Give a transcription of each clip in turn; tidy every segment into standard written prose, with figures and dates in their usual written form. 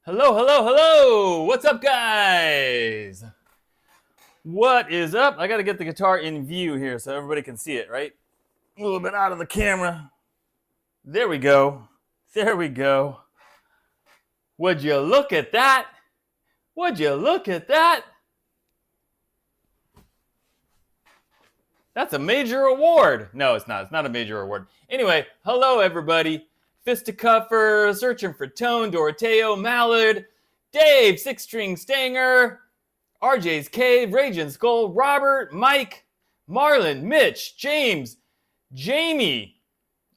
Hello, hello, hello! What's up, guys? What is up? I gotta get the guitar in view here so everybody can see it, right? A little bit out of the camera. There we go. There we go. Would you look at that? Would you look at that? That's a major award. No, it's not. It's not a major award. Anyway, hello, everybody. Fisticuffer, Searching for Tone, Doroteo, Mallard, Dave, Six String Stanger, RJ's Cave, Raging Skull, Robert, Mike, Marlon, Mitch, James, Jamie,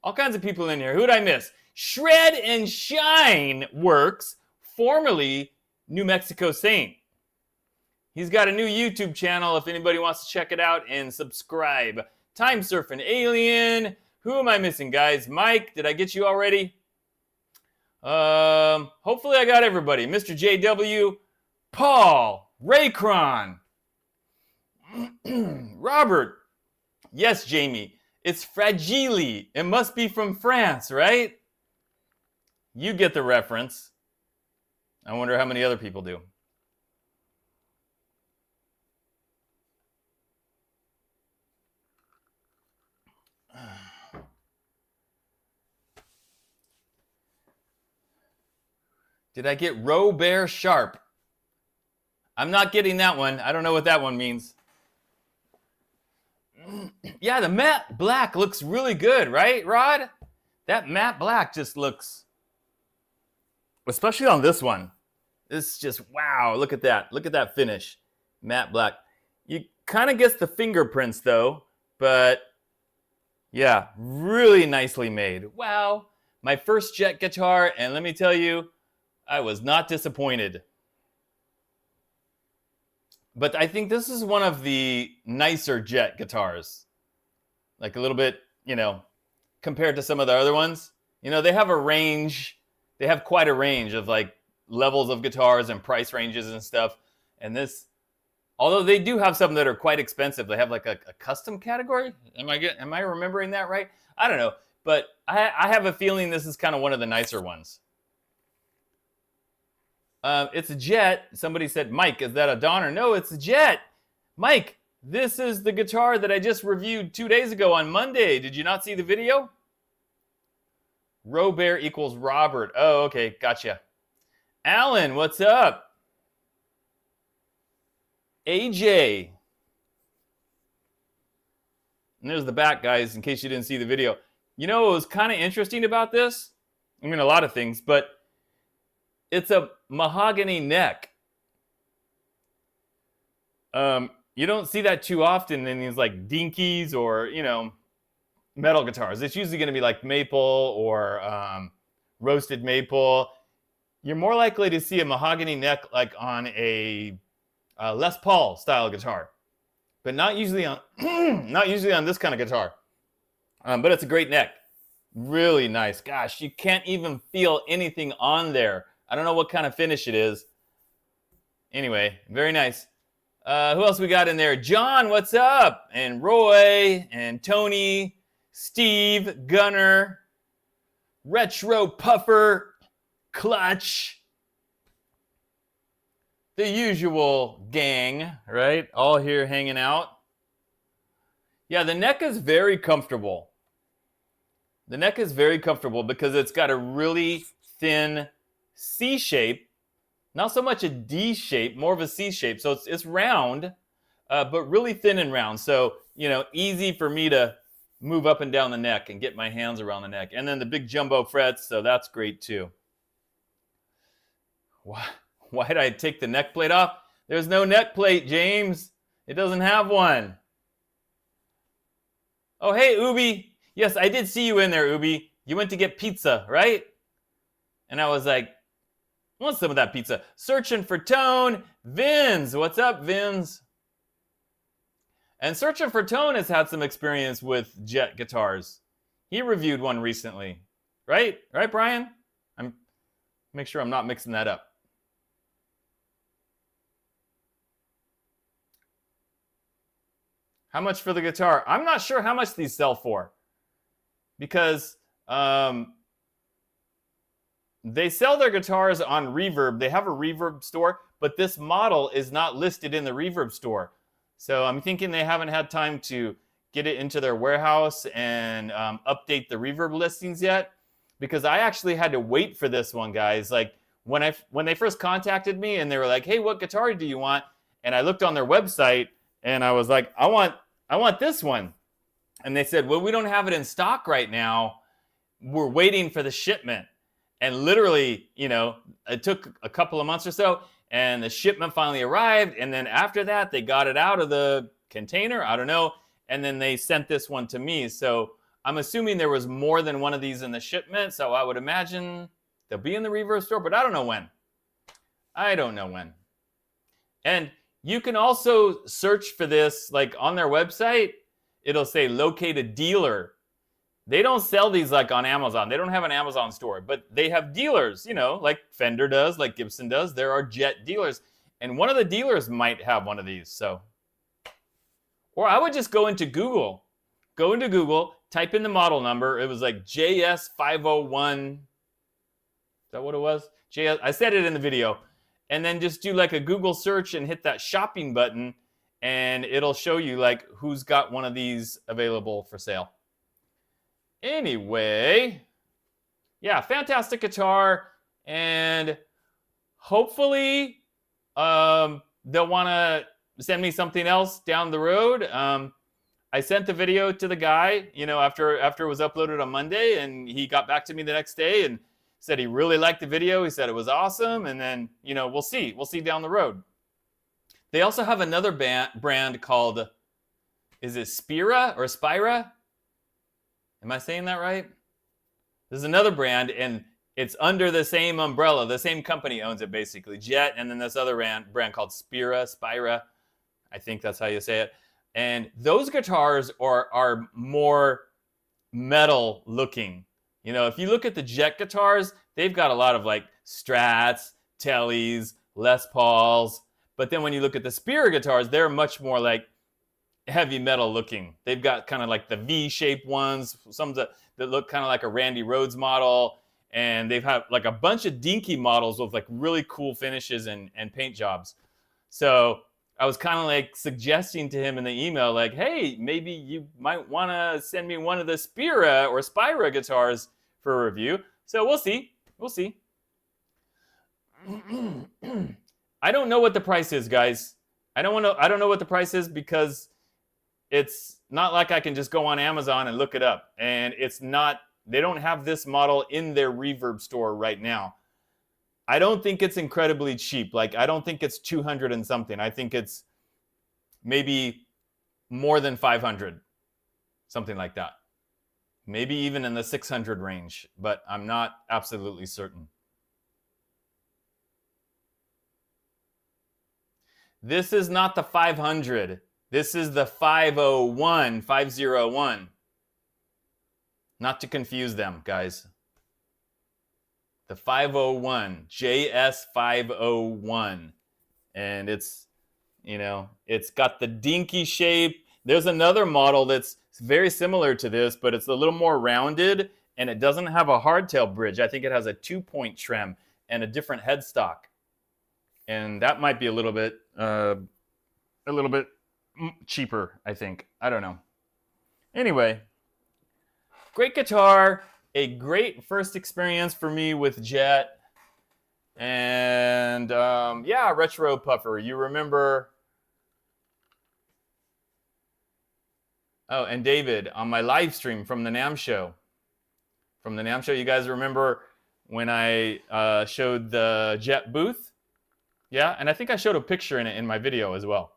all kinds of people in here. Who'd I miss? Shred and Shine Works, formerly New Mexico Saint. He's got a new YouTube channel if anybody wants to check it out and subscribe. Time Surfing Alien. Who am I missing, guys? Mike, did I get you already? Hopefully I got everybody. Mr. JW, Paul, Raycron, Robert. Yes, Jamie. It's Fragile. It must be from France, right? You get the reference. I wonder how many other people do. Did I get Robert Sharp? I'm not getting that one. I don't know what that one means. Yeah, the matte black looks really good, right, Rod? That matte black just looks, especially on this one. This just, wow, look at that. Look at that finish. Matte black. You kind of gets the fingerprints though, but yeah, really nicely made. Wow. My first Jet guitar, and let me tell you, I was not disappointed. But I think this is one of the nicer Jet guitars. Like a little bit, you know, compared to some of the other ones. You know, they have a range. They have quite a range of like levels of guitars and price ranges and stuff. And this, although they do have some that are quite expensive, they have like a custom category. Am I remembering that right? I don't know. But I have a feeling this is kind of one of the nicer ones. It's a Jet. Somebody said, Mike, is that a Donner? No, it's a Jet. Mike, this is the guitar that I just reviewed 2 days ago on Monday. Did you not see the video? Robert equals Robert. Oh, okay. Gotcha. Alan, what's up? AJ. And there's the back, guys, in case you didn't see the video. You know what was kind of interesting about this? I mean, a lot of things, but it's a mahogany neck. You don't see that too often in these like Dinkies or, you know, metal guitars. It's usually going to be like maple or roasted maple. You're more likely to see a mahogany neck like on a Les Paul style guitar, but not usually on not usually on this kind of guitar. But it's a great neck, really nice. Gosh, you can't even feel anything on there. I don't know what kind of finish it is. Anyway, very nice. Who else we got in there? John, what's up? And Roy, and Tony, Steve, Gunner, Retro Puffer, Clutch. The usual gang, right? All here hanging out. Yeah, the neck is very comfortable. The neck is very comfortable because it's got a really thin C shape. Not so much a D shape, more of a C shape. So it's round, but really thin and round. So, you know, easy for me to move up and down the neck and get my hands around the neck. And then the big jumbo frets, so that's great too. Why did I take the neck plate off? There's no neck plate, James. It doesn't have one. Oh, hey, Ubi. Yes, I did see you in there, Ubi. You went to get pizza, right? And I was like, I want some of that pizza. Searching for Tone. Vins, what's up, Vins? And Searching for Tone has had some experience with Jet guitars. He reviewed one recently, right? Right, Brian? Make sure I'm not mixing that up. How much for the guitar? I'm not sure how much these sell for, because they sell their guitars on Reverb. They have a Reverb store, but this model is not listed in the Reverb store. So I'm thinking they haven't had time to get it into their warehouse and update the Reverb listings yet, because I actually had to wait for this one, guys. Like when they first contacted me and they were like, hey, what guitar do you want? And I looked on their website and I was like, I want this one. And they said, well, we don't have it in stock right now. We're waiting for the shipment. And literally, you know, it took a couple of months or so, and the shipment finally arrived. And then after that, they got it out of the container. I don't know. And then they sent this one to me. So I'm assuming there was more than one of these in the shipment. So I would imagine they'll be in the Reverb store, but I don't know when. I don't know when. And you can also search for this, like on their website, it'll say locate a dealer. They don't sell these like on Amazon. They don't have an Amazon store, but they have dealers, you know, like Fender does, like Gibson does. There are Jet dealers, and one of the dealers might have one of these. So, or I would just go into Google, type in the model number. It was like JS501. Is that what it was? I said it in the video. And then just do like a Google search and hit that shopping button, and it'll show you like who's got one of these available for sale. Anyway, yeah, fantastic guitar, and hopefully they'll want to send me something else down the road. I sent the video to the guy, you know, after it was uploaded on Monday, and he got back to me the next day and said he really liked the video. He said it was awesome, and then, you know, we'll see down the road. They also have another brand called, is it Spira or Spira? Am I saying that right? There's another brand, and it's under the same umbrella. The same company owns it, basically. Jet, and then this other brand called Spira. I think that's how you say it. And those guitars are more metal looking. You know, if you look at the Jet guitars, they've got a lot of like Strats, Tellys, Les Pauls. But then when you look at the Spira guitars, they're much more like heavy metal looking. They've got kind of like the V-shaped ones, some that look kind of like a Randy Rhoads model. And they've had like a bunch of Dinky models with like really cool finishes and paint jobs. So I was kind of like suggesting to him in the email, like, hey, maybe you might want to send me one of the Spira or Spira guitars for a review. So we'll see. I don't know what the price is, guys. I don't know what the price is, because it's not like I can just go on Amazon and look it up. And they don't have this model in their Reverb store right now. I don't think it's incredibly cheap. Like, I don't think it's 200 and something. I think it's maybe more than 500, something like that. Maybe even in the 600 range, but I'm not absolutely certain. This is not the 500. This is the 501. Not to confuse them, guys. The 501, JS501. And it's, you know, it's got the dinky shape. There's another model that's very similar to this, but it's a little more rounded, and it doesn't have a hardtail bridge. I think it has a 2-point trim and a different headstock. And that might be a little bit cheaper, I think. I don't know. Anyway, great guitar. A great first experience for me with Jet. And yeah, retro puffer. You remember? Oh, and David, on my live stream from the NAMM show. You guys remember when I showed the Jet booth? Yeah, and I think I showed a picture in it in my video as well.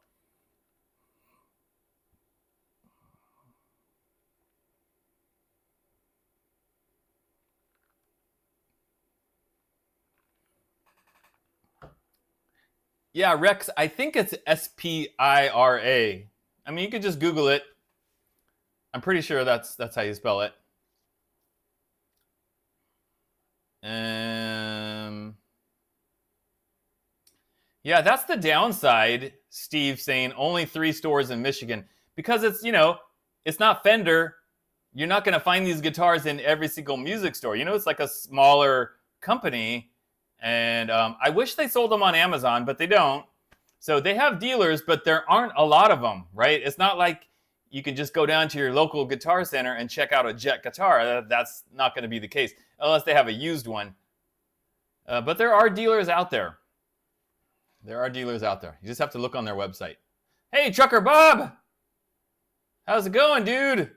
Yeah, Rex, I think it's S-P-I-R-A. I mean, you could just Google it. I'm pretty sure that's how you spell it. Yeah, that's the downside, Steve saying only 3 stores in Michigan. Because it's, you know, it's not Fender. You're not going to find these guitars in every single music store. You know, it's like a smaller company. And I wish they sold them on Amazon, but they don't. So they have dealers, but there aren't a lot of them, right? It's not like you can just go down to your local guitar center and check out a Jet guitar. That's not going to be the case, unless they have a used one. But there are dealers out there. You just have to look on their website. Hey, Trucker Bob! How's it going, dude?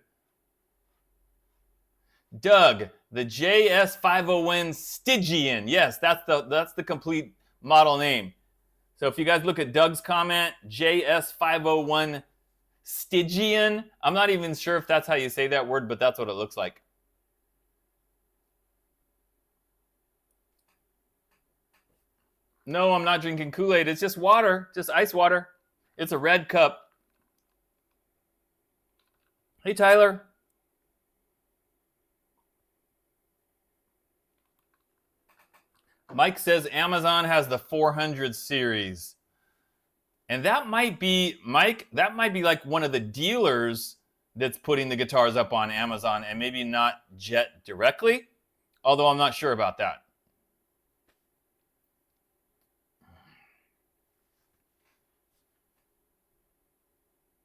Doug, the JS501 Stygian. Yes, that's the complete model name. So if you guys look at Doug's comment, JS501 Stygian. I'm not even sure if that's how you say that word, but that's what it looks like. No, I'm not drinking Kool-Aid. It's just water, just ice water. It's a red cup. Hey, Tyler. Mike says Amazon has the 400 series. And that might be, Mike, that might be like one of the dealers that's putting the guitars up on Amazon and maybe not Jet directly, although I'm not sure about that.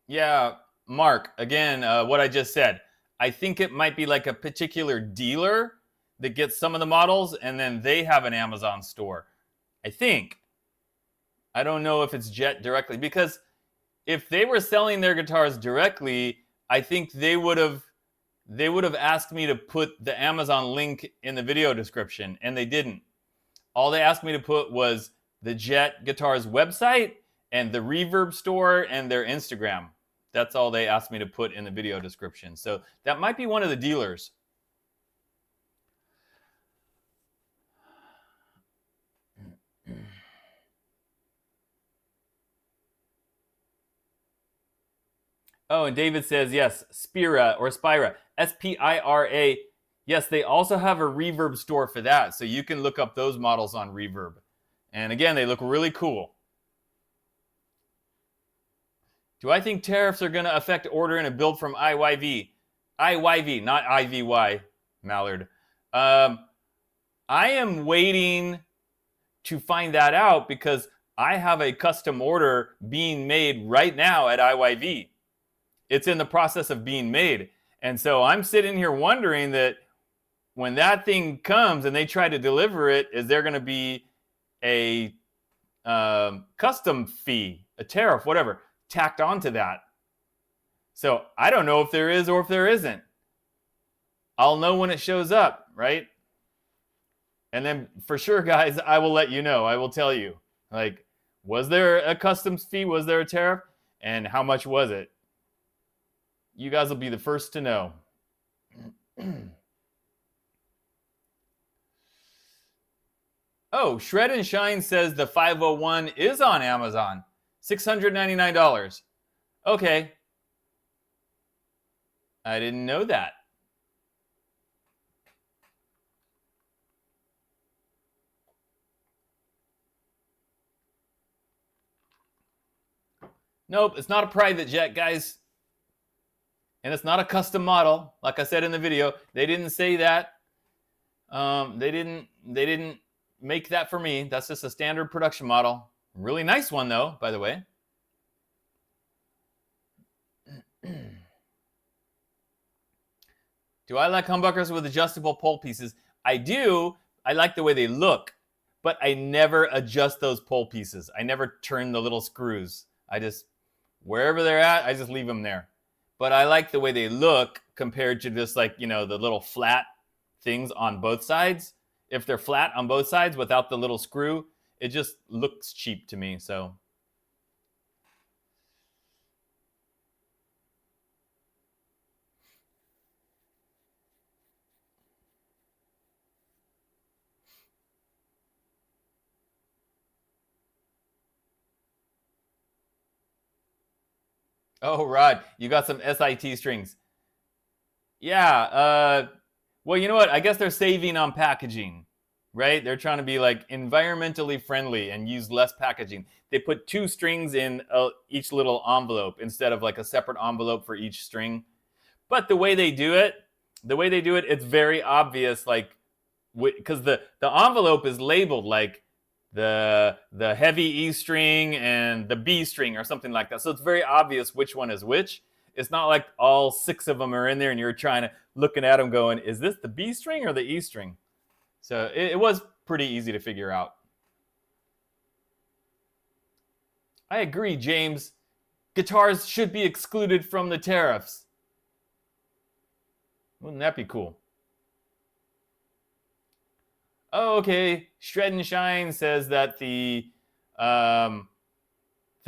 Yeah, Mark, again, what I just said. I think it might be like a particular dealer that gets some of the models, and then they have an Amazon store. I think. I don't know if it's Jet directly, because if they were selling their guitars directly, I think they would have asked me to put the Amazon link in the video description, and they didn't. All they asked me to put was the Jet Guitars website and the Reverb store and their Instagram. That's all they asked me to put in the video description. So that might be one of the dealers. Oh, and David says, yes, Spira or Spira, S-P-I-R-A. Yes, they also have a Reverb store for that. So you can look up those models on Reverb. And again, they look really cool. Do I think tariffs are going to affect ordering a build from IYV? IYV, not IVY, Mallard. I am waiting to find that out because I have a custom order being made right now at IYV. It's in the process of being made. And so I'm sitting here wondering that when that thing comes and they try to deliver it, is there going to be a custom fee, a tariff, whatever, tacked onto that? So I don't know if there is or if there isn't. I'll know when it shows up, right? And then for sure, guys, I will let you know. I will tell you, like, was there a customs fee? Was there a tariff? And how much was it? You guys will be the first to know. Oh, Shred and Shine says the 501 is on Amazon. $699. Okay. I didn't know that. Nope, it's not a private jet, guys. And it's not a custom model. Like I said in the video, they didn't say that. They didn't make that for me. That's just a standard production model. Really nice one, though, by the way. Do I like humbuckers with adjustable pole pieces? I do. I like the way they look, but I never adjust those pole pieces. I never turn the little screws. I just, wherever they're at, I just leave them there. But I like the way they look compared to just like, you know, the little flat things on both sides. If they're flat on both sides without the little screw, it just looks cheap to me. So oh, Rod, you got some S.I.T strings. Yeah, well, you know what? I guess they're saving on packaging, right? They're trying to be like environmentally friendly and use less packaging. They put 2 strings in each little envelope instead of like a separate envelope for each string. But the way they do it, it's very obvious, like, because the envelope is labeled like the heavy E string and the B string or something like that. So it's very obvious which one is which. It's not like all 6 of them are in there and you're looking at them going, is this the B string or the E string? So it was pretty easy to figure out. I agree, James. Guitars should be excluded from the tariffs. Wouldn't that be cool? Oh, okay. Shred and Shine says that the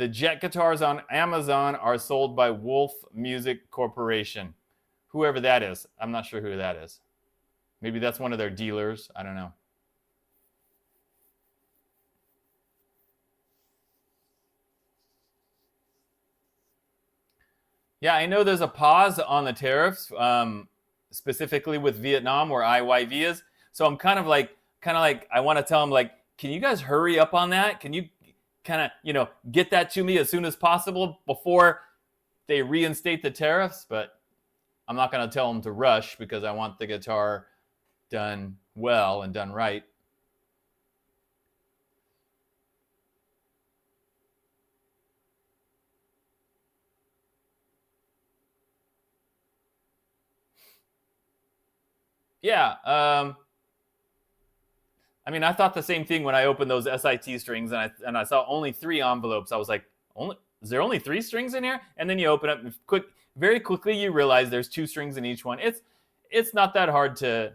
Jet guitars on Amazon are sold by Wolf Music Corporation. Whoever that is. I'm not sure who that is. Maybe that's one of their dealers. I don't know. Yeah, I know there's a pause on the tariffs, specifically with Vietnam where IYV is. So I'm kind kind of like, I want to tell them like, can you guys hurry up on that? Can you kind of, you know, get that to me as soon as possible before they reinstate the tariffs? But I'm not going to tell them to rush because I want the guitar done well and done right. Yeah, I mean, I thought the same thing when I opened those S.I.T strings and I saw only 3 envelopes. I was like, is there only 3 strings in here? And then you open up and very quickly you realize there's 2 strings in each one. It's not that hard to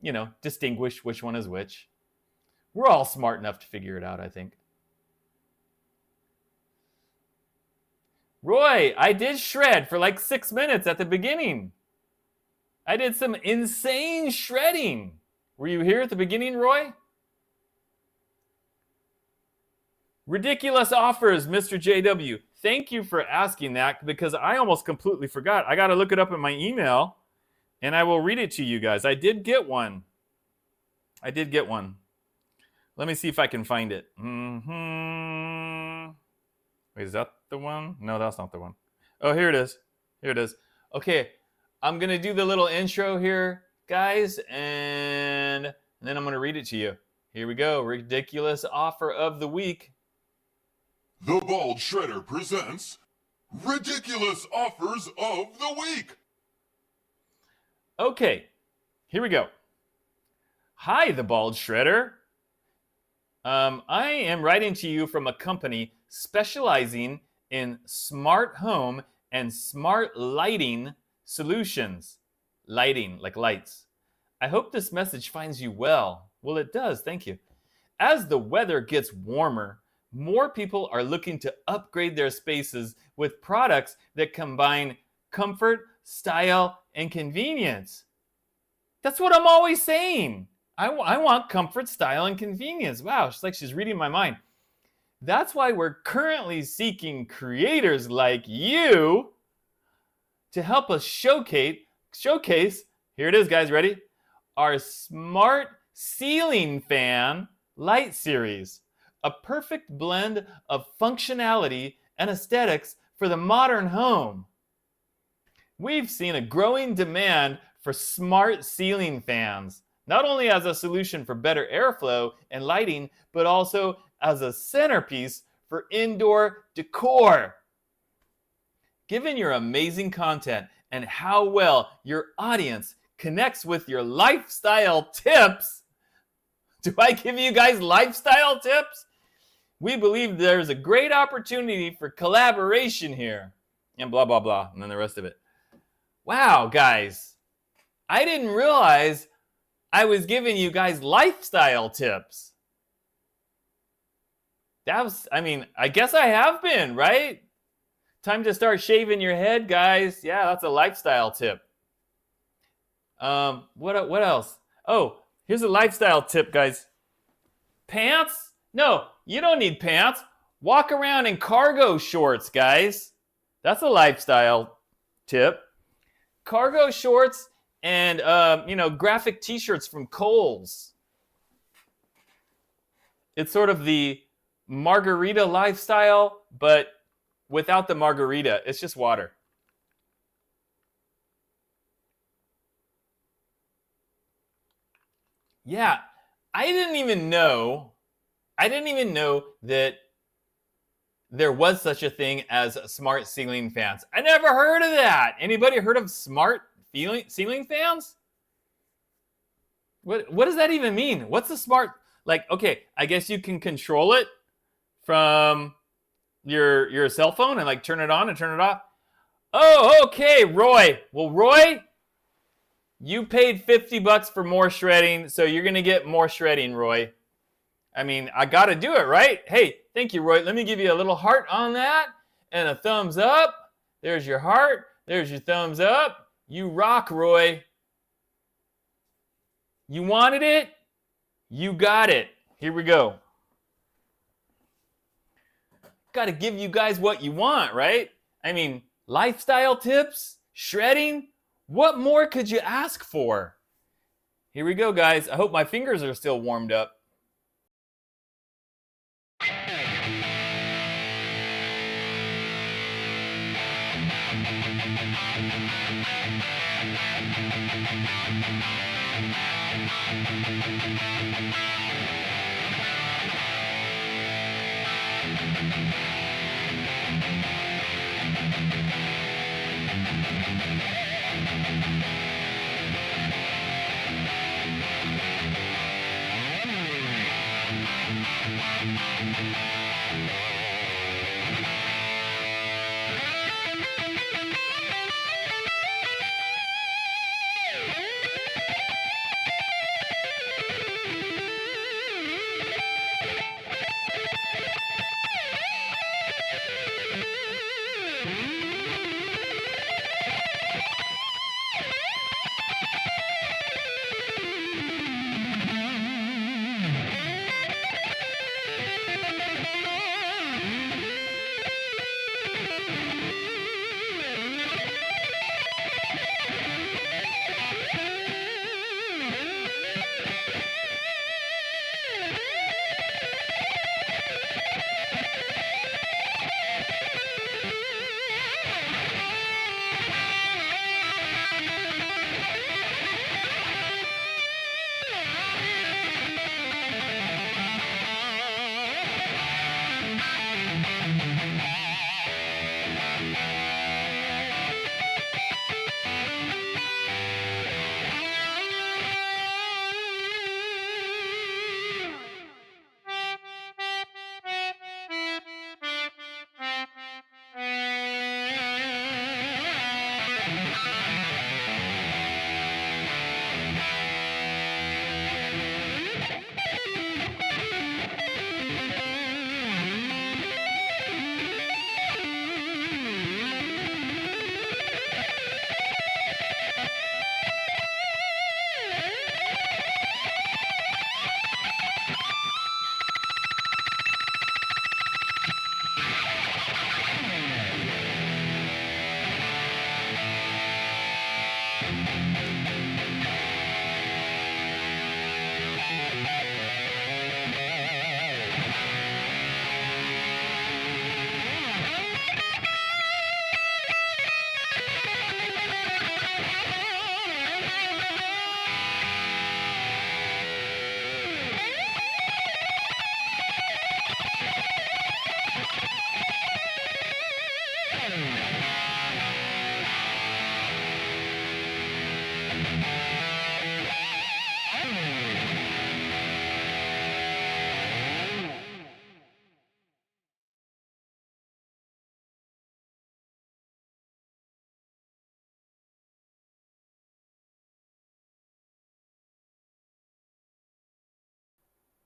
you know, distinguish which one is which. We're all smart enough to figure it out, I think. Roy, I did shred for like 6 minutes at the beginning. I did some insane shredding. Were you here at the beginning, Roy? Ridiculous offers, Mr. JW. Thank you for asking that because I almost completely forgot. I got to look it up in my email and I will read it to you guys. I did get one. Let me see if I can find it. Wait, is that the one? No, that's not the one. Oh, here it is. Okay, I'm going to do the little intro here, guys, and then I'm going to read it to you. Here we go. Ridiculous offer of the week. The Bald Shredder presents Ridiculous Offers of the Week. Okay, here we go. Hi, The Bald Shredder. I am writing to you from a company specializing in smart home and smart lighting solutions. Lighting, like lights. I hope this message finds you well. Well, it does, thank you. As the weather gets warmer, more people are looking to upgrade their spaces with products that combine comfort, style, and convenience. That's what I'm always saying. I want comfort, style, and convenience. Wow, it's like she's reading my mind. That's why we're currently seeking creators like you to help us showcase, here it is, guys, ready? Our smart ceiling fan light series. A perfect blend of functionality and aesthetics for the modern home. We've seen a growing demand for smart ceiling fans, not only as a solution for better airflow and lighting, but also as a centerpiece for indoor decor. Given your amazing content and how well your audience connects with your lifestyle tips, do I give you guys lifestyle tips? We believe there's a great opportunity for collaboration here. And blah, blah, blah. And then the rest of it. Wow, guys. I didn't realize I was giving you guys lifestyle tips. I guess I have been, right? Time to start shaving your head, guys. Yeah, that's a lifestyle tip. What else? Oh, here's a lifestyle tip, guys. Pants? No, you don't need pants. Walk around in cargo shorts, guys. That's a lifestyle tip. Cargo shorts and, graphic t-shirts from Kohl's. It's sort of the margarita lifestyle, but without the margarita. It's just water. Yeah, I didn't even know that there was such a thing as smart ceiling fans. I never heard of that. Anybody heard of smart ceiling fans? What does that even mean? What's a smart, okay, I guess you can control it from your cell phone and turn it on and turn it off. Oh, okay, Roy. Well, Roy, you paid $50 for more shredding, so you're gonna get more shredding, Roy. I mean, I gotta do it, right? Hey, thank you, Roy. Let me give you a little heart on that and a thumbs up. There's your heart. There's your thumbs up. You rock, Roy. You wanted it? You got it. Here we go. Gotta give you guys what you want, right? I mean, lifestyle tips, shredding. What more could you ask for? Here we go, guys. I hope my fingers are still warmed up.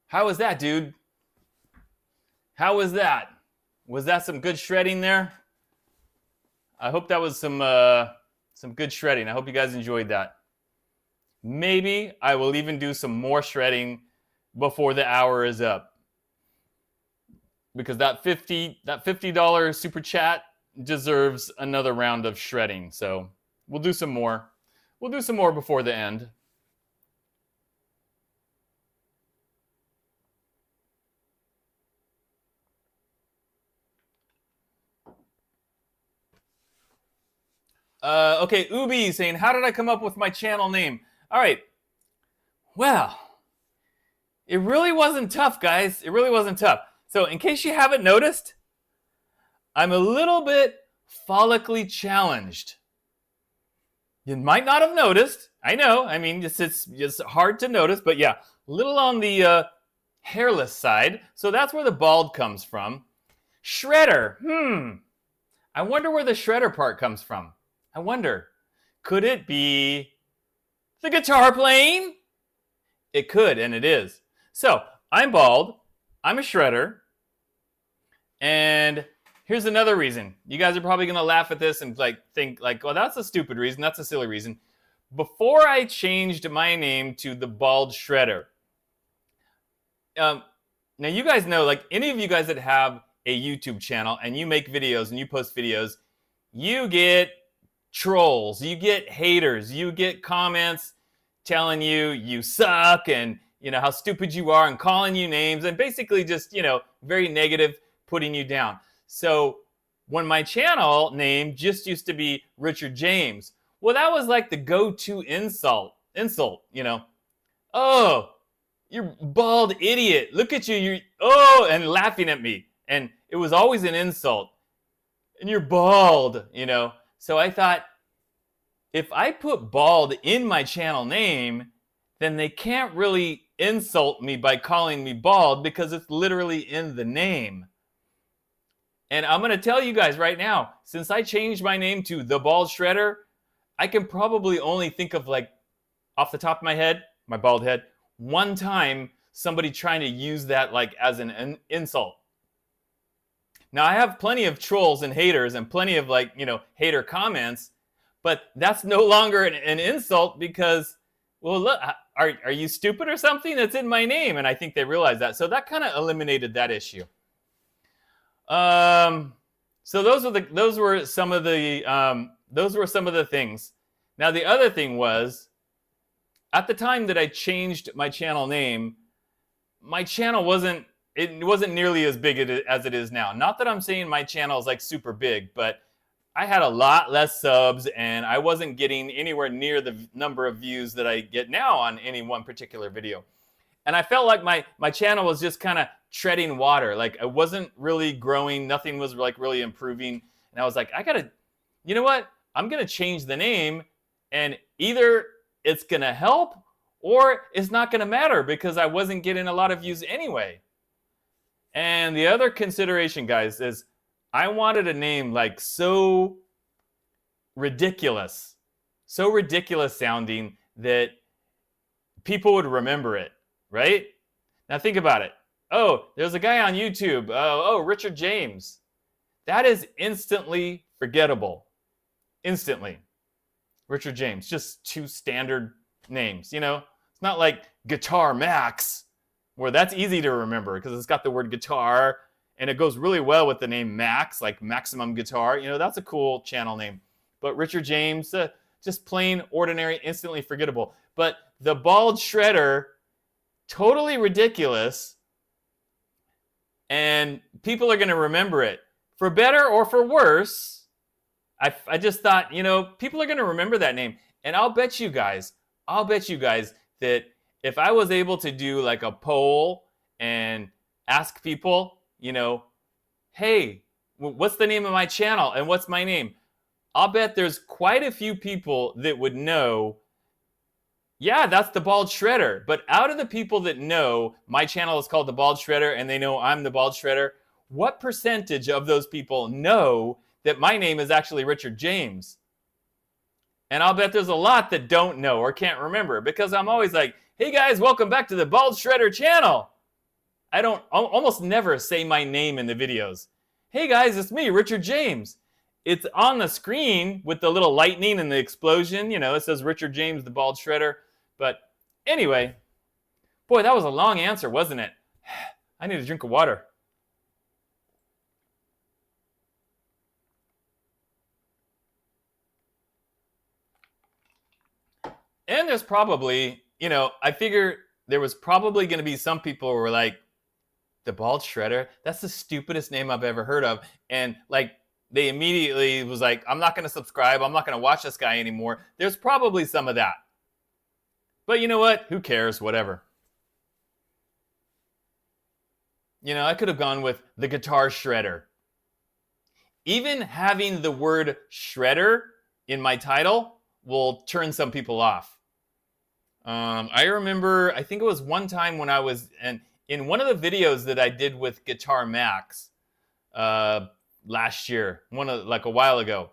How was that, dude? How was that? Was that some good shredding there? I hope that was some good shredding. I hope you guys enjoyed that. Maybe I will even do some more shredding before the hour is up, because that $50 super chat deserves another round of shredding. So we'll do some more. We'll do some more before the end. Okay, Ubi saying, how did I come up with my channel name? All right. Well, it really wasn't tough, guys. It really wasn't tough. So in case you haven't noticed, I'm a little bit follically challenged. You might not have noticed. I know. I mean, it's hard to notice, but yeah, a little on the hairless side. So that's where the bald comes from. Shredder. I wonder where the shredder part comes from. I wonder, could it be the guitar playing? It could, and it is. So, I'm bald, I'm a shredder, and here's another reason. You guys are probably gonna laugh at this and think, well, that's a stupid reason, that's a silly reason. Before I changed my name to the Bald Shredder, now you guys know, like any of you guys that have a YouTube channel and you make videos and you post videos, you get trolls, you get haters, you get comments telling you you suck and, you know, how stupid you are and calling you names and basically just, you know, very negative, putting you down. So when my channel name just used to be Richard Jaymz, well, that was like the go-to insult, you know. Oh, you're bald idiot. Look at you. And laughing at me. And it was always an insult. And you're bald, you know. So I thought, if I put bald in my channel name, then they can't really insult me by calling me bald because it's literally in the name. And I'm going to tell you guys right now, since I changed my name to The Bald Shredder, I can probably only think of, like, off the top of my head, my bald head, one time somebody trying to use that like as an insult. Now I have plenty of trolls and haters and plenty of, like, you know, hater comments, but that's no longer an insult because, well, look, are you stupid or something? That's in my name. And I think they realized that. So that kind of eliminated that issue. So those were some of the things. Now the other thing was, at the time that I changed my channel name, my channel wasn't nearly as big as it is now. Not that I'm saying my channel is like super big, but I had a lot less subs and I wasn't getting anywhere near the number of views that I get now on any one particular video. And I felt like my channel was just kind of treading water. Like, I wasn't really growing. Nothing was like really improving. And I was like, you know what? I'm going to change the name, and either it's going to help or it's not going to matter because I wasn't getting a lot of views anyway. And the other consideration, guys, is I wanted a name like so ridiculous sounding that people would remember it, right? Now think about it. Oh, there's a guy on YouTube. Richard Jaymz. That is instantly forgettable. Instantly. Richard Jaymz. Just two standard names, you know? It's not like Guitar Max, where that's easy to remember because it's got the word guitar and it goes really well with the name Max, like Maximum Guitar. You know, that's a cool channel name. But Richard Jaymz, just plain ordinary, instantly forgettable. But the Bald Shredder, totally ridiculous, and people are going to remember it. For better or for worse, I just thought, you know, people are going to remember that name. And I'll bet you guys that if I was able to do like a poll and ask people, you know, hey, what's the name of my channel and what's my name? I'll bet there's quite a few people that would know, yeah, that's the Bald Shredder. But out of the people that know my channel is called the Bald Shredder and they know I'm the Bald Shredder, what percentage of those people know that my name is actually Richard Jaymz? And I'll bet there's a lot that don't know or can't remember because I'm always like, hey guys, welcome back to the Bald Shredder channel. I don't almost never say my name in the videos. Hey guys, it's me, Richard Jaymz. It's on the screen with the little lightning and the explosion. You know, it says Richard Jaymz, the Bald Shredder. But anyway, boy, that was a long answer, wasn't it? I need a drink of water. And there's probably, you know, I figure there was probably going to be some people who were like, the Bald Shredder? That's the stupidest name I've ever heard of. And like, they immediately was like, I'm not going to subscribe. I'm not going to watch this guy anymore. There's probably some of that. But you know what? Who cares? Whatever. You know, I could have gone with the Guitar Shredder. Even having the word shredder in my title will turn some people off. I remember, I think it was one time when I was in one of the videos that I did with Guitar Max last year, like a while ago.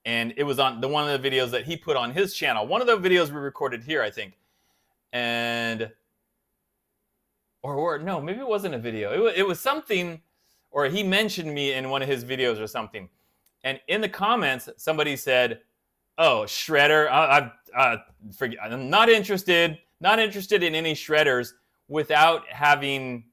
And it was on one of the videos that he put on his channel. One of the videos we recorded here, I think. And, or no, maybe it wasn't a video. It was something, or he mentioned me in one of his videos or something. And in the comments, somebody said, oh, shredder, I'm not interested in any shredders without having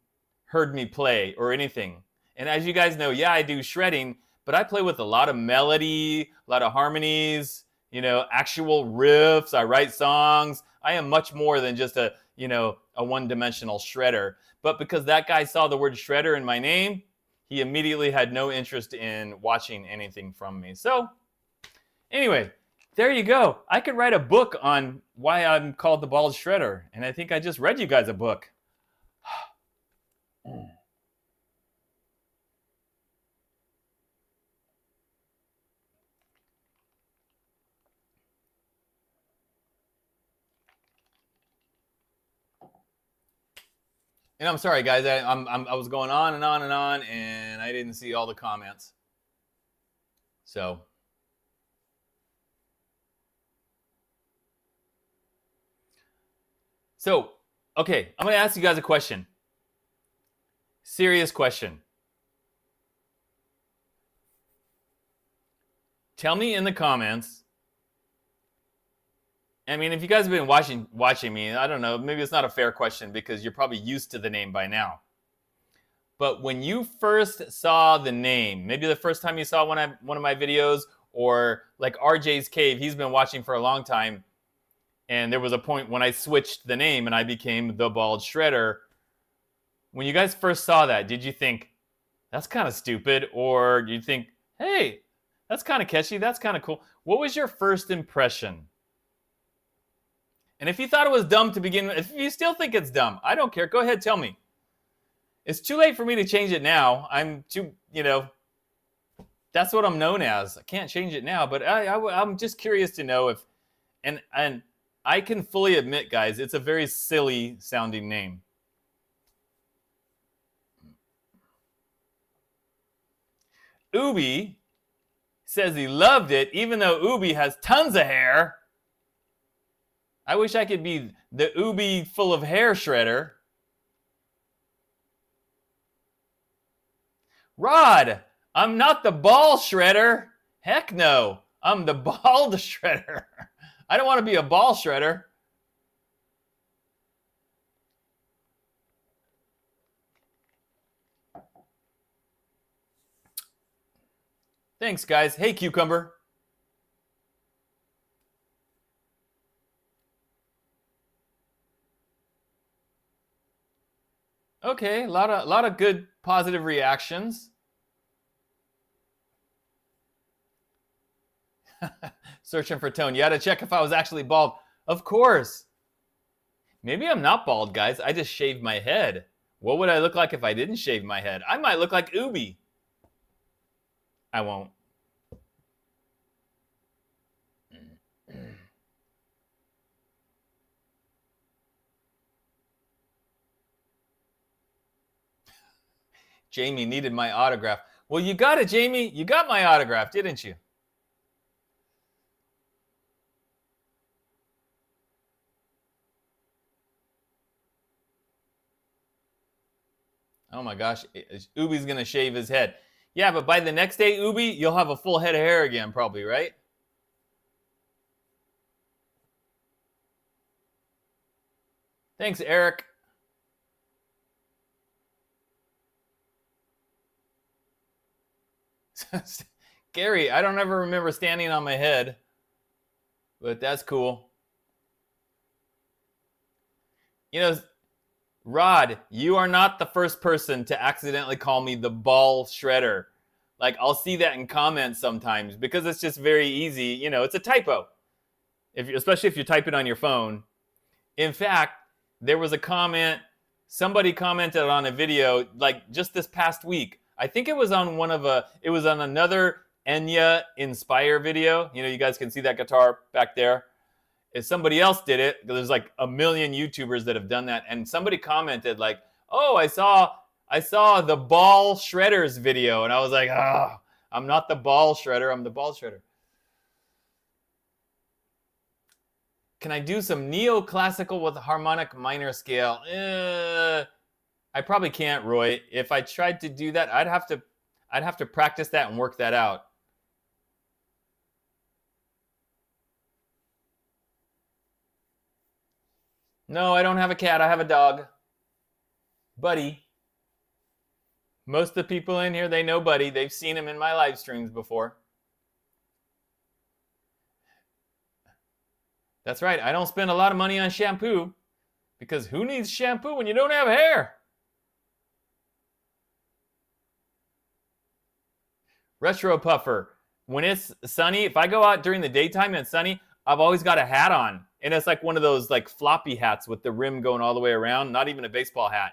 heard me play or anything. And as you guys know, yeah, I do shredding, but I play with a lot of melody, a lot of harmonies, you know, actual riffs. I write songs. I am much more than just a, a one-dimensional shredder. But because that guy saw the word shredder in my name, he immediately had no interest in watching anything from me. So anyway, there you go. I could write a book on why I'm called the Bald Shredder, and I think I just read you guys a book. And I'm sorry, guys. I was going on and on and on, and I didn't see all the comments. So okay, I'm going to ask you guys a question. Serious question. Tell me in the comments. I mean, if you guys have been watching me, I don't know, maybe it's not a fair question because you're probably used to the name by now. But when you first saw the name, maybe the first time you saw one of my videos, or like RJ's Cave, he's been watching for a long time, and there was a point when I switched the name and I became the Bald Shredder. When you guys first saw that, did you think, that's kind of stupid? Or did you think, hey, that's kind of catchy, that's kind of cool? What was your first impression? And if you thought it was dumb to begin with, if you still think it's dumb, I don't care. Go ahead, tell me. It's too late for me to change it now. I'm too, that's what I'm known as. I can't change it now, but I'm just curious to know if, and I can fully admit, guys, it's a very silly sounding name. Ubi says he loved it, even though Ubi has tons of hair. I wish I could be the Ubi full of hair shredder. Rod, I'm not the ball shredder. Heck no, I'm the bald shredder. I don't want to be a ball shredder. Thanks, guys. Hey, Cucumber. Okay, a lot of good positive reactions. Searching for tone. You had to check if I was actually bald. Of course. Maybe I'm not bald, guys. I just shaved my head. What would I look like if I didn't shave my head? I might look like Ubi. I won't. Jamie needed my autograph. Well, you got it, Jamie. You got my autograph, didn't you? Oh my gosh, Ubi's gonna shave his head. Yeah, but by the next day, Ubi, you'll have a full head of hair again, probably, right? Thanks, Eric. Gary, I don't ever remember standing on my head, but that's cool. Rod, you are not the first person to accidentally call me the ball shredder. Like, I'll see that in comments sometimes because it's just very easy. It's a typo, especially if you type it on your phone. In fact, there was a comment, somebody commented on a video like just this past week. I think it was on it was on another Enya Inspire video. You guys can see that guitar back there. If somebody else did it, there's like a million YouTubers that have done that, and somebody commented like, "Oh, I saw the ball shredders video," and I was like, "Ah, I'm not the ball shredder. I'm the ball shredder." Can I do some neoclassical with a harmonic minor scale? I probably can't, Roy. If I tried to do that, I'd have to practice that and work that out. No, I don't have a cat. I have a dog. Buddy. Most of the people in here, they know Buddy. They've seen him in my live streams before. That's right. I don't spend a lot of money on shampoo because who needs shampoo when you don't have hair? Retro Puffer. When it's sunny, if I go out during the daytime and it's sunny, I've always got a hat on. And it's like one of those like floppy hats with the rim going all the way around, not even a baseball hat.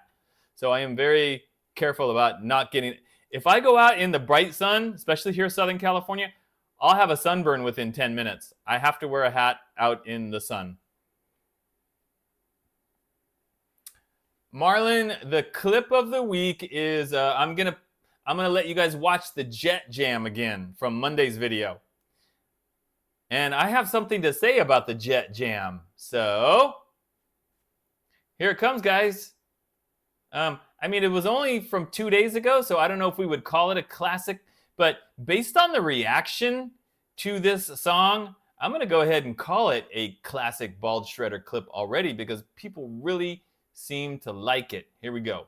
So I am very careful about not getting... If I go out in the bright sun, especially here in Southern California, I'll have a sunburn within 10 minutes. I have to wear a hat out in the sun. Marlon, the clip of the week is I'm gonna let you guys watch the Jet Jam again from Monday's video. And I have something to say about the Jet Jam. So here it comes, guys. I mean, it was only from 2 days ago, so I don't know if we would call it a classic, but based on the reaction to this song, I'm gonna go ahead and call it a classic Bald Shredder clip already because people really seem to like it. Here we go.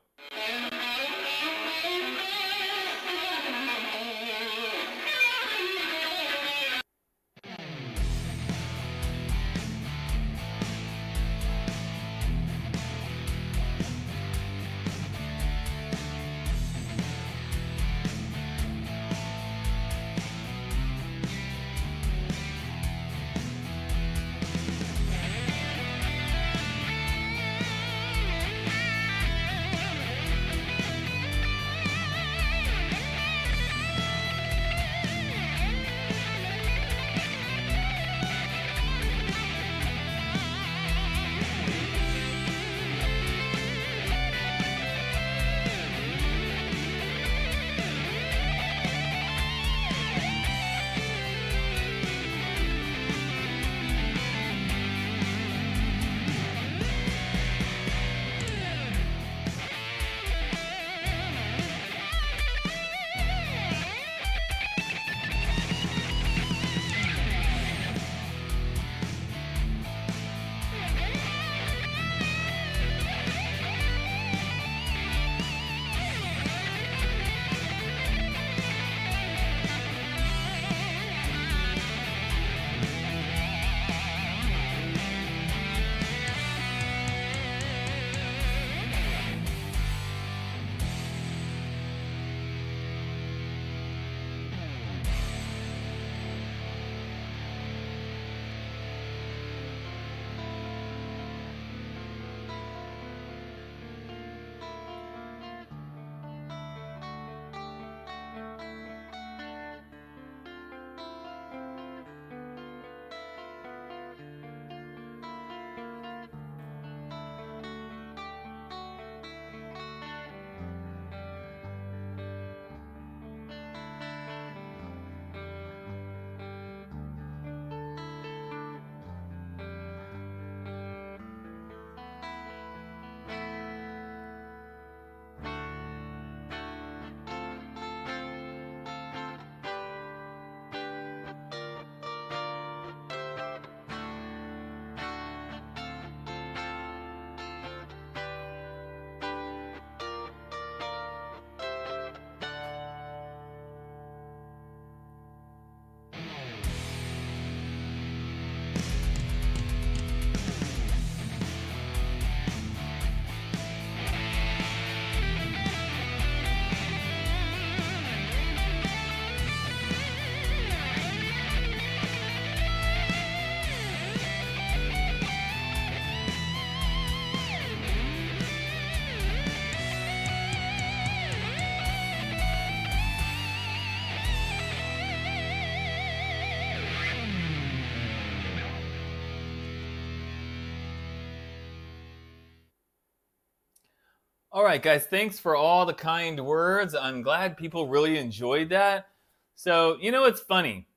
All right, guys, thanks for all the kind words. I'm glad people really enjoyed that. So, you know, it's funny.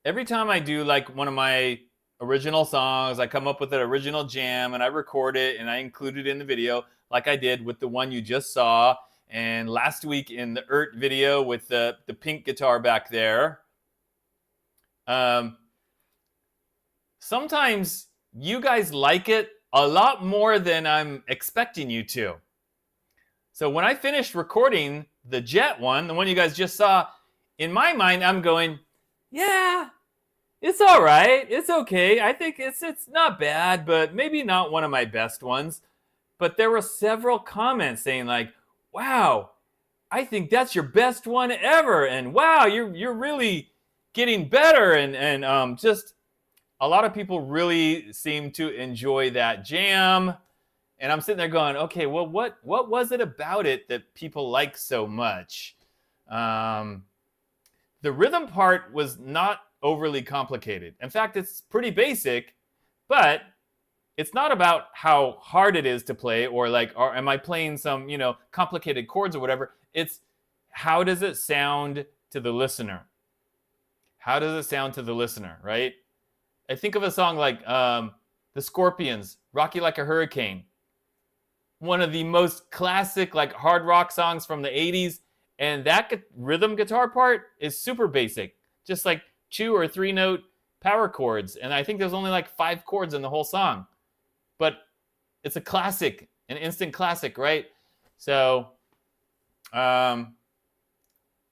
Every time I do like one of my original songs, I come up with an original jam and I record it and I include it in the video like I did with the one you just saw. And last week in the ERT video with the pink guitar back there. Sometimes you guys like it a lot more than I'm expecting you to. So when I finished recording the Jet one, the one you guys just saw, in my mind, I'm going, yeah, It's all right. It's okay. I think it's not bad, but maybe not one of my best ones. But there were several comments saying like, "Wow, I think that's your best one ever," and "Wow, you're really getting better," and just a lot of people really seem to enjoy that jam. And I'm sitting there going, okay, well, what was it about it that people like so much? Um, the rhythm part was not overly complicated. In fact, it's pretty basic, but it's not about how hard it is to play or like, or am I playing some, complicated chords or whatever. It's how does it sound to the listener? How does it sound to the listener, right? I think of a song like the Scorpions, Rock You Like a Hurricane. One of the most classic like hard rock songs from the 80s. And that rhythm guitar part is super basic. Just like 2 or 3 note power chords. And I think there's only like 5 chords in the whole song. But it's a classic, an instant classic, right? So,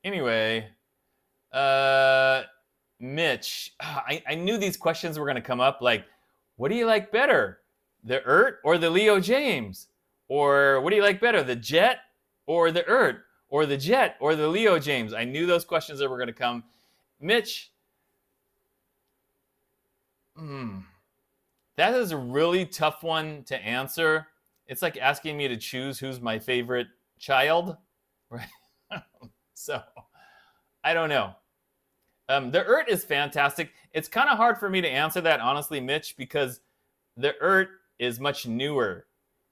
anyway, Mitch, I knew these questions were going to come up. Like, what do you like better, the ERT or the Leo Jaymz? Or what do you like better, the Jet or the ERT? Or the Jet or the Leo Jaymz? I knew those questions that were going to come. Mitch, that is a really tough one to answer. It's like asking me to choose who's my favorite child, right? So, I don't know. The ERT is fantastic. It's kind of hard for me to answer that, honestly, Mitch, because the ERT is much newer.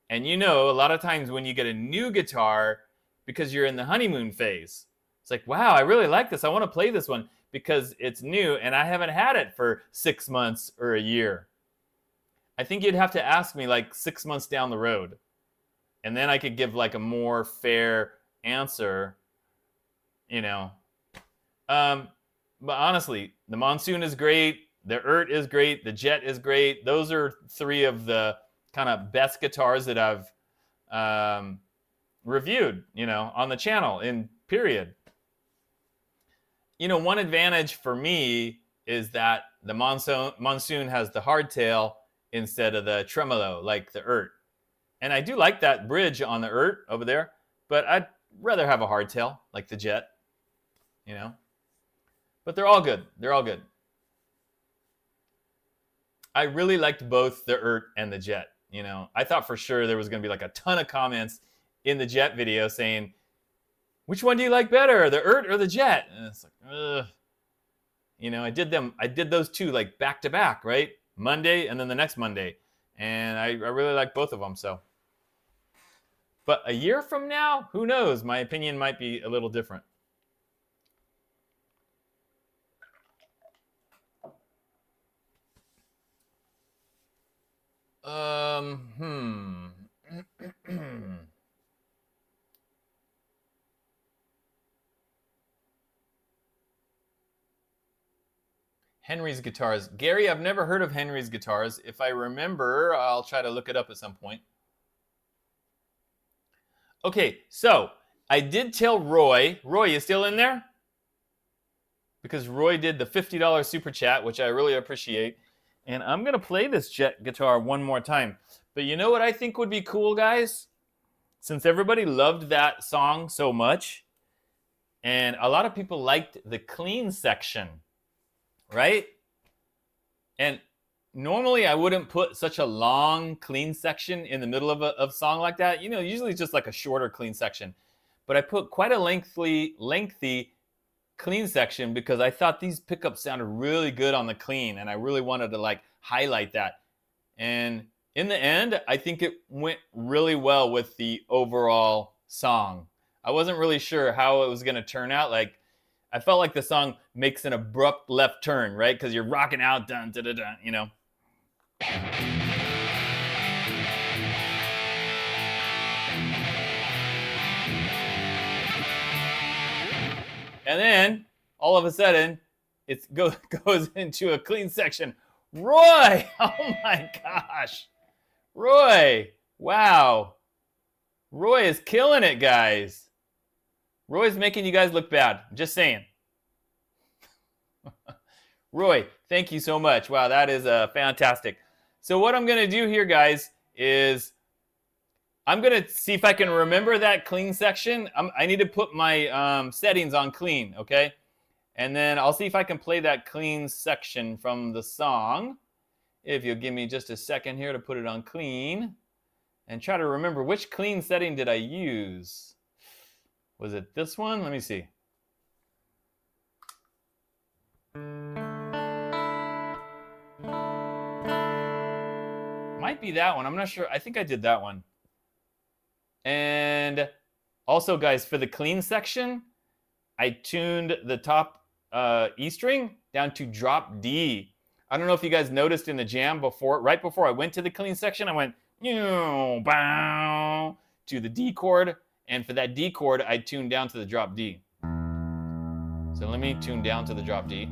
And a lot of times when you get a new guitar, because you're in the honeymoon phase, it's like, wow, I really like this. I want to play this one because it's new and I haven't had it for 6 months or a year. I think you'd have to ask me like 6 months down the road. And then I could give like a more fair answer, But honestly, the Monsoon is great. The ERT is great. The Jet is great. Those are 3 of the kind of best guitars that I've reviewed, on the channel in period. One advantage for me is that the Monsoon has the hardtail instead of the tremolo, like the ERT. And I do like that bridge on the ERT over there, but I'd rather have a hardtail like the Jet, But they're all good. They're all good. I really liked both the ERT and the Jet. I thought for sure there was going to be like a ton of comments in the Jet video saying, which one do you like better, the ERT or the Jet? And it's like, ugh. I did those 2 like back to back, right? Monday and then the next Monday. And I really like both of them, so. But a year from now, who knows? My opinion might be a little different. Henry's guitars. Gary, I've never heard of Henry's guitars. If I remember, I'll try to look it up at some point. Okay, so I did tell Roy. Roy, you still in there? Because Roy did the $50 super chat, which I really appreciate. And I'm going to play this Jet guitar one more time. But you know what I think would be cool, guys? Since everybody loved that song so much, and a lot of people liked the clean section, right? And normally I wouldn't put such a long clean section in the middle of a song like that. Usually it's just like a shorter clean section. But I put quite a lengthy clean section because I thought these pickups sounded really good on the clean, and I really wanted to like highlight that. And in the end, I think it went really well with the overall song. I wasn't really sure how it was going to turn out. Like, I felt like the song makes an abrupt left turn, right? Because you're rocking out, dun, dun, dun, dun, And then, all of a sudden, it goes into a clean section. Roy! Oh my gosh. Roy! Wow. Roy is killing it, guys. Roy's making you guys look bad. I'm just saying. Roy, thank you so much. Wow, that is fantastic. So what I'm going to do here, guys, is I'm going to see if I can remember that clean section. I need to put my settings on clean, okay? And then I'll see if I can play that clean section from the song. If you'll give me just a second here to put it on clean. And try to remember which clean setting did I use. Was it this one? Let me see. Might be that one. I'm not sure. I think I did that one. And also, guys, for the clean section, I tuned the top E string down to drop D. I don't know if you guys noticed in the jam right before I went to the clean section, I went bow to the D chord, and for that D chord, I tuned down to the drop D. So let me tune down to the drop D.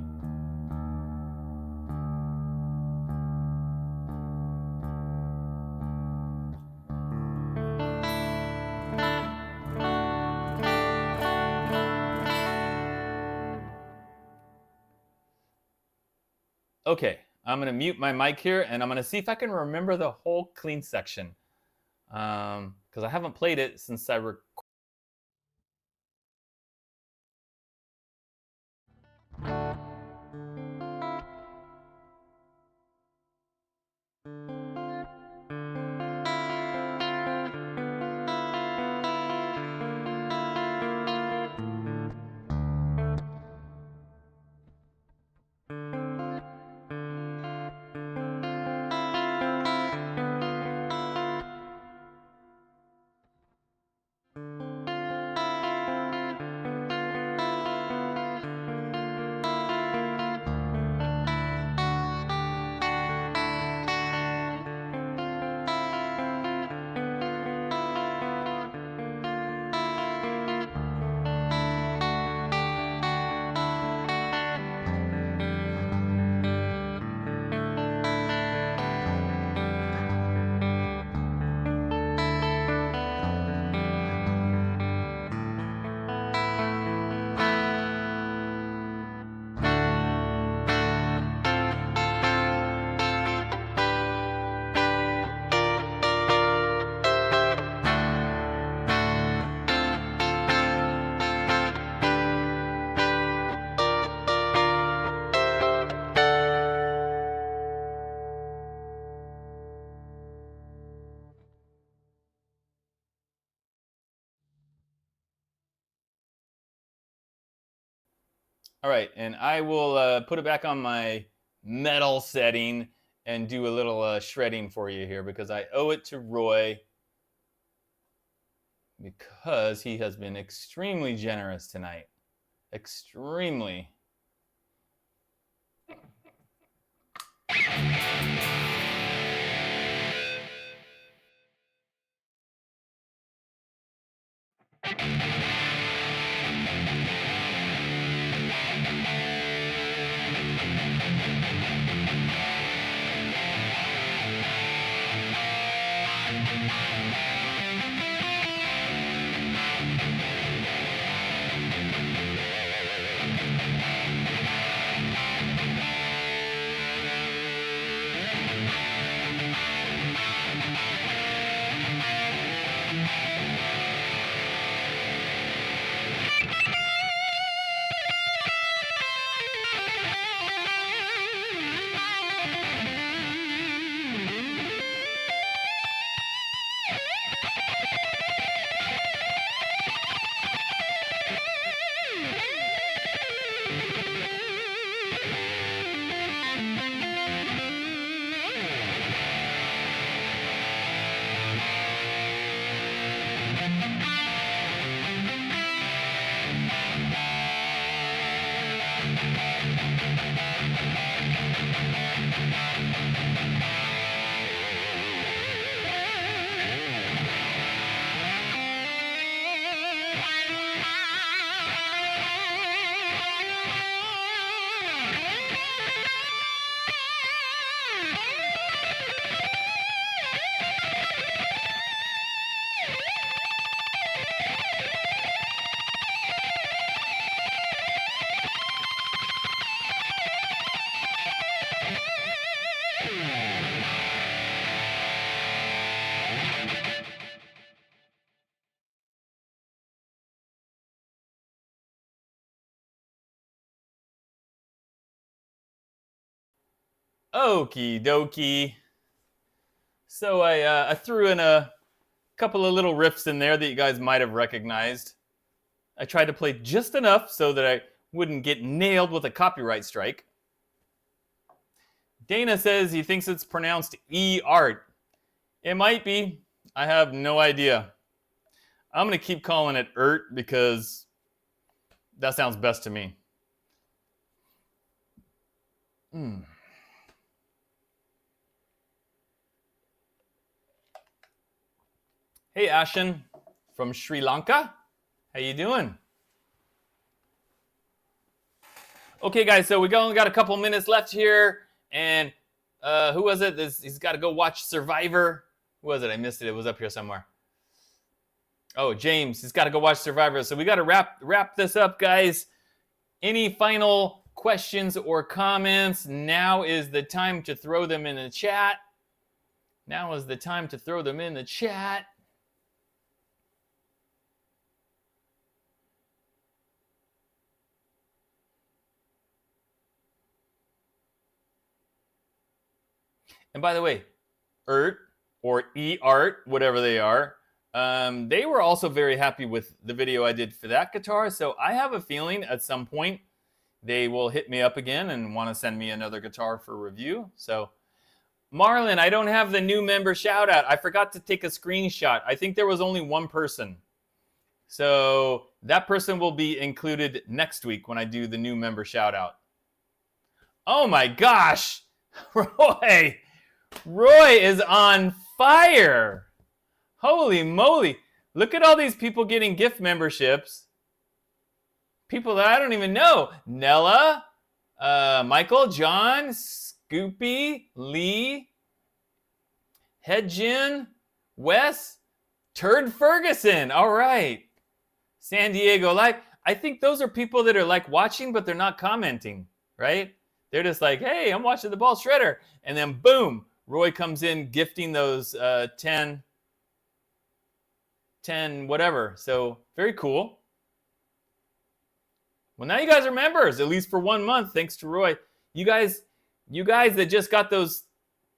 Okay, I'm going to mute my mic here, and I'm going to see if I can remember the whole clean section. Because I haven't played it since I recorded. All right, and I will put it back on my metal setting and do a little shredding for you here because I owe it to Roy because he has been extremely generous tonight. Extremely. Okie dokie. So I threw in a couple of little riffs in there that you guys might have recognized. I tried to play just enough so that I wouldn't get nailed with a copyright strike. Dana says he thinks it's pronounced E-art. It might be. I have no idea. I'm going to keep calling it ERT because that sounds best to me. Hey, Ashen from Sri Lanka. How you doing? Okay, guys, so we only got a couple minutes left here. And who was it? He's got to go watch Survivor. Who was it? I missed it. It was up here somewhere. Oh, James. He's got to go watch Survivor. So we got to wrap this up, guys. Any final questions or comments? Now is the time to throw them in the chat. Now is the time to throw them in the chat. And by the way, ERT or E-art, whatever they are, they were also very happy with the video I did for that guitar. So I have a feeling at some point they will hit me up again and want to send me another guitar for review. So Marlon, I don't have the new member shout out. I forgot to take a screenshot. I think there was only one person. So that person will be included next week when I do the new member shout out. Oh my gosh, Roy! Roy is on fire. Holy moly. Look at all these people getting gift memberships. People that I don't even know. Nella, Michael, John, Scoopy, Lee, Hedjin, Wes, Turd Ferguson. All right. San Diego Live. I think those are people that are like watching, but they're not commenting, right? They're just like, hey, I'm watching the Ball Shredder. And then boom, Roy comes in gifting those 10 whatever. So very cool. Well, now you guys are members, at least for 1 month, thanks to Roy. You guys that just got those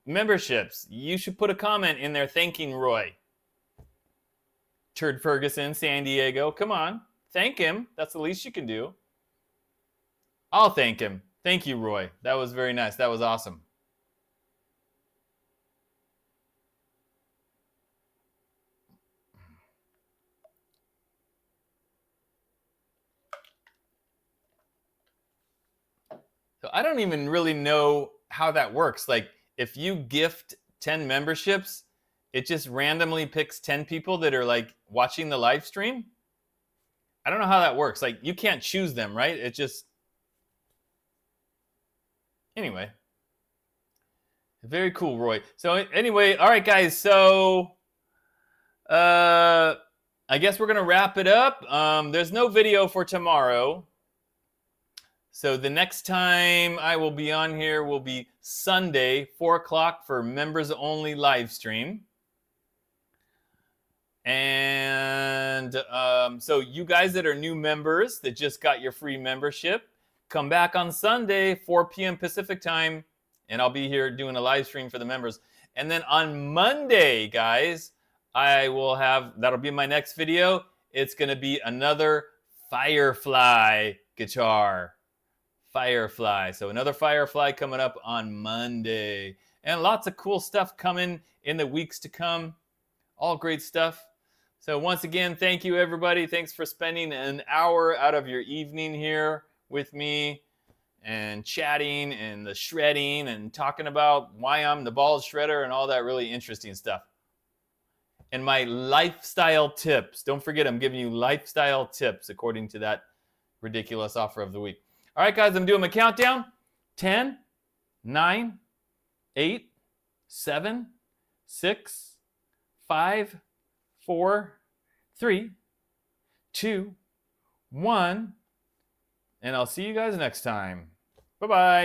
memberships, you should put a comment in there thanking Roy. Turd Ferguson, San Diego, come on. Thank him. That's the least you can do. I'll thank him. Thank you, Roy. That was very nice. That was awesome. So I don't even really know how that works. Like, if you gift 10 memberships, it just randomly picks 10 people that are like watching the live stream. I don't know how that works. Like, you can't choose them, right? It just... Anyway. Very cool, Roy. So anyway, all right, guys. So I guess we're going to wrap it up. There's no video for tomorrow. So the next time I will be on here will be Sunday, 4 o'clock for members only live stream. And so you guys that are new members that just got your free membership, come back on Sunday, 4 p.m. Pacific time, and I'll be here doing a live stream for the members. And then on Monday, guys, I will have, that'll be my next video. It's going to be another Firefly guitar. Firefly. So another Firefly coming up on Monday. And lots of cool stuff coming in the weeks to come. All great stuff. So once again, thank you, everybody. Thanks for spending an hour out of your evening here with me and chatting and the shredding and talking about why I'm the bald shredder and all that really interesting stuff. And my lifestyle tips. Don't forget, I'm giving you lifestyle tips according to that ridiculous offer of the week. All right, guys, I'm doing my countdown. 10, 9, 8, 7, 6, 5, 4, 3, 2, 1. And I'll see you guys next time. Bye-bye.